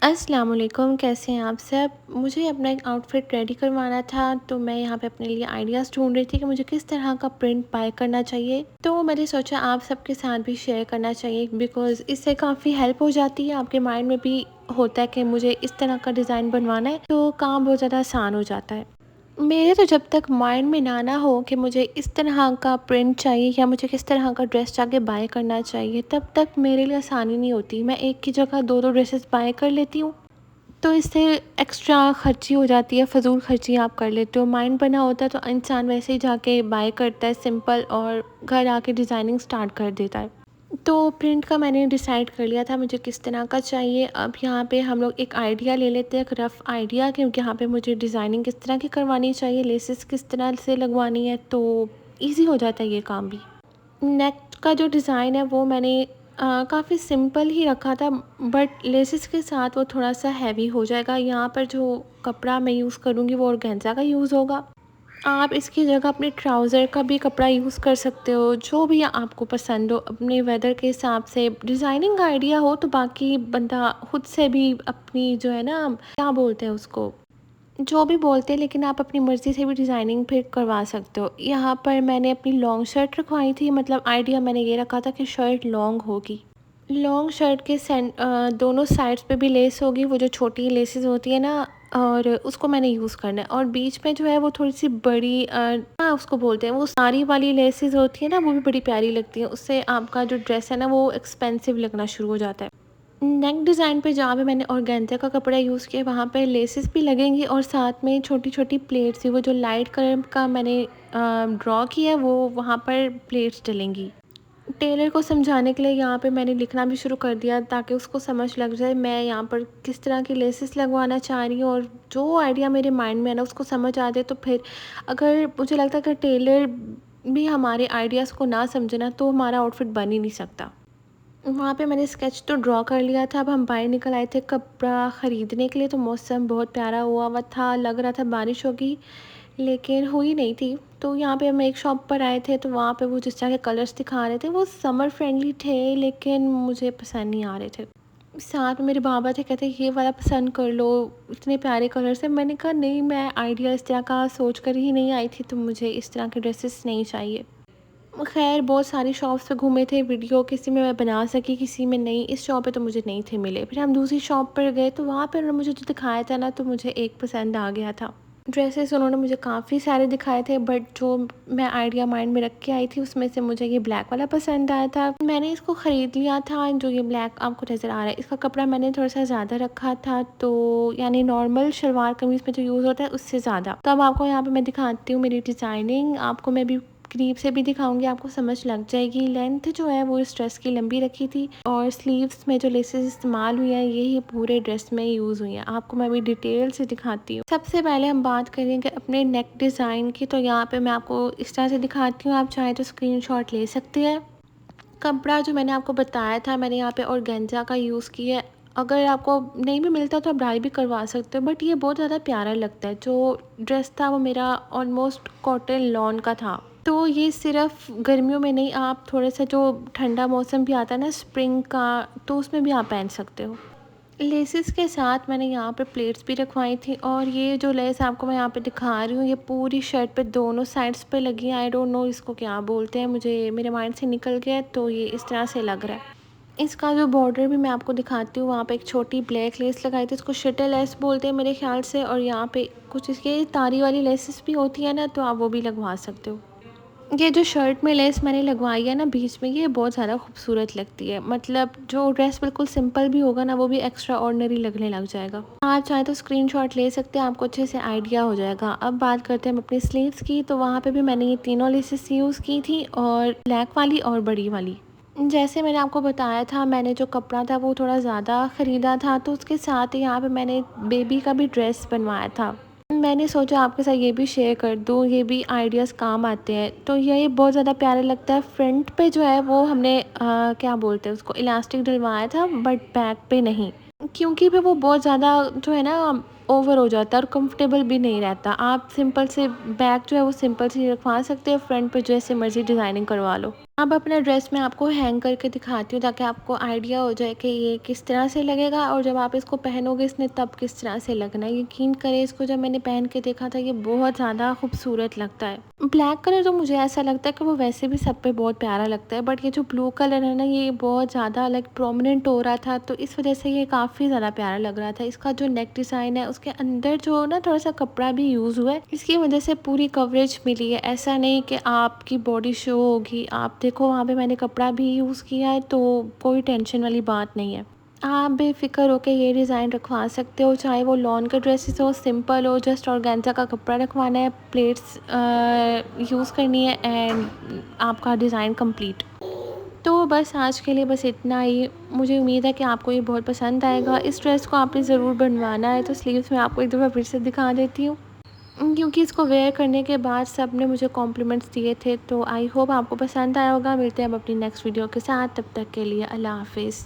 अस्सलाम वालेकुम, कैसे हैं आप सब? मुझे अपना एक आउटफिट रेडी करवाना था, तो मैं यहाँ पे अपने लिए आइडियाज़ ढूँढ रही थी कि मुझे किस तरह का प्रिंट बाय करना चाहिए। तो मैंने सोचा आप सबके साथ भी शेयर करना चाहिए बिकॉज़ इससे काफ़ी हेल्प हो जाती है। आपके माइंड में भी होता है कि मुझे इस तरह का डिज़ाइन बनवाना है, तो काम बहुत ज़्यादा आसान हो जाता है। मेरे तो जब तक माइंड में ना हो कि मुझे इस तरह का प्रिंट चाहिए या मुझे किस तरह का ड्रेस जाके बाय करना चाहिए, तब तक मेरे लिए आसानी नहीं होती। मैं एक की जगह 2-2 ड्रेसेस बाय कर लेती हूँ। तो इससे एक्स्ट्रा खर्ची हो जाती है, फ़िज़ूल खर्ची आप कर लेते हो। माइंड बना होता है तो इंसान वैसे ही जाके बाय करता है सिंपल और घर आके डिज़ाइनिंग स्टार्ट कर देता है। तो प्रिंट का मैंने डिसाइड कर लिया था मुझे किस तरह का चाहिए। अब यहाँ पे हम लोग एक आइडिया ले लेते हैं, एक रफ़ आइडिया कि यहाँ पे मुझे डिज़ाइनिंग किस तरह की करवानी चाहिए, लेसेस किस तरह से लगवानी है, तो ईज़ी हो जाता है ये काम भी। नेक का जो डिज़ाइन है वो मैंने काफ़ी सिंपल ही रखा था, बट लेसेस के साथ वो थोड़ा-सा हैवी हो जाएगा। यहाँ पर जो कपड़ा मैं यूज़ करूँगी वो ऑर्गेन्जा का यूज़ होगा। आप इसकी जगह अपने ट्राउज़र का भी कपड़ा यूज़ कर सकते हो, जो भी आपको पसंद हो अपने वेदर के हिसाब से। डिज़ाइनिंग का आइडिया हो तो बाकी बंदा खुद से भी अपनी जो है ना, क्या बोलते हैं उसको, जो भी बोलते हैं, लेकिन आप अपनी मर्ज़ी से भी डिज़ाइनिंग फिर करवा सकते हो। यहाँ पर मैंने अपनी लॉन्ग शर्ट रखवाई थी, मतलब आइडिया मैंने ये रखा था कि शर्ट लॉन्ग होगी। लॉन्ग शर्ट के दोनों साइड्स पे भी लेस होगी, वो जो छोटी लेसेस होती है ना, और उसको मैंने यूज़ करना है। और बीच में जो है वो थोड़ी-सी बड़ी क्या उसको बोलते हैं, वो सारी वाली लेसेस होती है ना, वो भी बड़ी प्यारी लगती हैं। उससे आपका जो ड्रेस है ना वो एक्सपेंसिव लगना शुरू हो जाता है। नेक डिज़ाइन पे जहाँ पे मैंने ऑर्गेन्जा का कपड़ा यूज़ किया वहाँ पे लेसेस भी लगेंगी और साथ में छोटी-छोटी प्लेट्स थी, वो जो लाइट कलर का मैंने ड्रॉ किया है वो वहाँ पर प्लेट्स डलेंगी। टेलर को समझाने के लिए यहाँ पे मैंने लिखना भी शुरू कर दिया ताकि उसको समझ लग जाए मैं यहाँ पर किस तरह की लेसेस लगवाना चाह रही हूँ, और जो आइडिया मेरे माइंड में है ना उसको समझ आ जाए, तो फिर अगर मुझे लगता है कि टेलर भी हमारे आइडियाज़ को ना समझे ना, तो हमारा आउटफिट बन ही नहीं सकता। वहाँ पे मैंने स्केच तो ड्रॉ कर लिया था। अब हम बाहर निकल आए थे कपड़ा ख़रीदने के लिए, तो मौसम बहुत प्यारा हुआ हुआ था, लग रहा था बारिश होगी, लेकिन हुई नहीं थी। तो यहाँ पे हम एक शॉप पर आए थे, तो वहाँ पे वो जिस तरह के कलर्स दिखा रहे थे वो समर फ्रेंडली थे, लेकिन मुझे पसंद नहीं आ रहे थे। साथ में मेरे बाबा थे, कहते ये वाला पसंद कर लो, इतने प्यारे कलर्स हैं। मैंने कहा नहीं, मैं आइडिया इस तरह का सोच कर ही नहीं आई थी, तो मुझे इस तरह के ड्रेसेस नहीं चाहिए। ख़ैर बहुत सारी शॉप्स पे घूमे थे, वीडियो किसी में मैं बना सकी, किसी में नहीं। इस शॉप पे तो मुझे नहीं थे मिले। फिर हम दूसरी शॉप पर गए, तो वहाँ पर उन्होंने मुझे जो दिखाया था ना, तो मुझे एक पसंद आ गया था। ड्रेसेस उन्होंने मुझे काफ़ी सारे दिखाए थे, बट जो मैं आइडिया माइंड में रख के आई थी उसमें से मुझे ये ब्लैक वाला पसंद आया था। मैंने इसको ख़रीद लिया था। जो ये ब्लैक आपको नज़र आ रहा है, इसका कपड़ा मैंने थोड़ा सा ज़्यादा रखा था, तो यानी नॉर्मल शलवार कमीज़ में जो यूज़ होता है उससे ज़्यादा। तो अब आपको यहाँ पे मैं दिखाती हूँ मेरी डिज़ाइनिंग। आपको मैं भी करीब से भी दिखाऊंगी, आपको समझ लग जाएगी। लेंथ जो है वो इस ड्रेस की लंबी रखी थी, और स्लीव्स में जो लेसेस इस्तेमाल हुई हैं यही पूरे ड्रेस में यूज़ हुई हैं। आपको मैं भी डिटेल से दिखाती हूँ। सबसे पहले हम बात करेंगे अपने नेक डिज़ाइन की। तो यहाँ पे मैं आपको इस तरह से दिखाती हूँ, आप चाहें तो स्क्रीनशॉट ले सकते हैं। कपड़ा जो मैंने आपको बताया था, मैंने यहाँ पे ऑर्गेन्जा का यूज़ किया है। अगर आपको नहीं भी मिलता तो आप डाई भी करवा सकते हो, बट ये बहुत ज़्यादा प्यारा लगता है। जो ड्रेस था वो मेरा ऑलमोस्ट कॉटन लॉन का था। तो ये सिर्फ गर्मियों में नहीं, आप थोड़ा सा जो ठंडा मौसम भी आता है ना स्प्रिंग का, तो उसमें भी आप पहन सकते हो। लेसेस के साथ मैंने यहाँ पे प्लेट्स भी रखवाई थी, और ये जो लेस आपको मैं यहाँ पे दिखा रही हूँ ये पूरी शर्ट पे दोनों साइड्स पे लगी है। आई डोंट नो इसको क्या बोलते हैं, मुझे मेरे माइंड से निकल गया है, तो ये इस तरह से लग रहा है। इसका जो बॉर्डर भी मैं आपको दिखाती हूँ, वहाँ पे एक छोटी ब्लैक लेस लगाई थी, इसको शटल लेस बोलते हैं मेरे ख्याल से, और यहाँ पे कुछ इसके तारी वाली लेसेस भी होती है ना, तो आप वो भी लगवा सकते हो। ये जो शर्ट में लेस मैंने लगवाई है ना बीच में, ये बहुत ज़्यादा खूबसूरत लगती है। मतलब जो ड्रेस बिल्कुल सिंपल भी होगा ना, वो भी एक्स्ट्रा ऑर्डिनरी लगने लग जाएगा। आप चाहे तो स्क्रीनशॉट ले सकते हैं, आपको अच्छे से आइडिया हो जाएगा। अब बात करते हैं हम अपनी स्लीव्स की। तो वहाँ पे भी मैंने ये तीनों लेसेस यूज़ की थी, और ब्लैक वाली और बड़ी वाली। जैसे मैंने आपको बताया था, मैंने जो कपड़ा था वो थोड़ा ज़्यादा ख़रीदा था, तो उसके साथ ही यहाँ पे मैंने बेबी का भी ड्रेस बनवाया था। मैंने सोचा आपके साथ ये भी शेयर कर दूँ, ये भी आइडियाज़ काम आते हैं। तो ये बहुत ज़्यादा प्यारा लगता है। फ्रंट पे जो है वो हमने क्या बोलते हैं उसको, इलास्टिक डलवाया था, बट बैक पे नहीं, क्योंकि फिर वो बहुत ज़्यादा जो है ना ओवर हो जाता है और कंफर्टेबल भी नहीं रहता। आप सिंपल से बैक जो है वो सिंपल सी रखवा सकते हो, फ्रंट पे जैसे मर्ज़ी डिज़ाइनिंग करवा लो। अब अपना ड्रेस मैं आपको हैंग करके दिखाती हूँ ताकि आपको आइडिया हो जाए कि ये किस तरह से लगेगा और जब आप इसको पहनोगे इसने तब किस तरह से लगना है। यकीन करें, इसको जब मैंने पहन के देखा था ये बहुत ज़्यादा खूबसूरत लगता है। ब्लैक कलर तो मुझे ऐसा लगता है कि वो वैसे भी सब पे बहुत प्यारा लगता है, बट ये जो ब्लू कलर है ना ये बहुत ज़्यादा लाइक प्रोमिनेंट हो रहा था, तो इस वजह से ये काफ़ी ज़्यादा प्यारा लग रहा था। इसका जो नेक डिज़ाइन है उसके अंदर जो ना थोड़ा सा कपड़ा भी यूज़ हुआ है, इसकी वजह से पूरी कवरेज मिली है। ऐसा नहीं कि आपकी बॉडी शो होगी, आप देखो वहाँ पे मैंने कपड़ा भी यूज़ किया है, तो कोई टेंशन वाली बात नहीं है। आप बेफ़िक्र होके ये डिज़ाइन रखवा सकते हो, चाहे वो लॉन का ड्रेसेस हो, सिंपल हो, जस्ट ऑर्गेन्जा का कपड़ा रखवाना है, प्लेट्स यूज़ करनी है एंड आपका डिज़ाइन कंप्लीट। तो बस आज के लिए बस इतना ही। मुझे उम्मीद है कि आपको ये बहुत पसंद आएगा। इस ड्रेस को आपने ज़रूर बनवाना है, तो स्लीव्स मैं आपको एक दफ़ा फिर से दिखा देती हूँ, क्योंकि इसको वेयर करने के बाद सब ने मुझे कॉम्प्लीमेंट्स दिए थे। तो आई होप आपको पसंद आया होगा। मिलते हैं अब अपनी नेक्स्ट वीडियो के साथ, तब तक के लिए अल्लाह हाफ़िज़।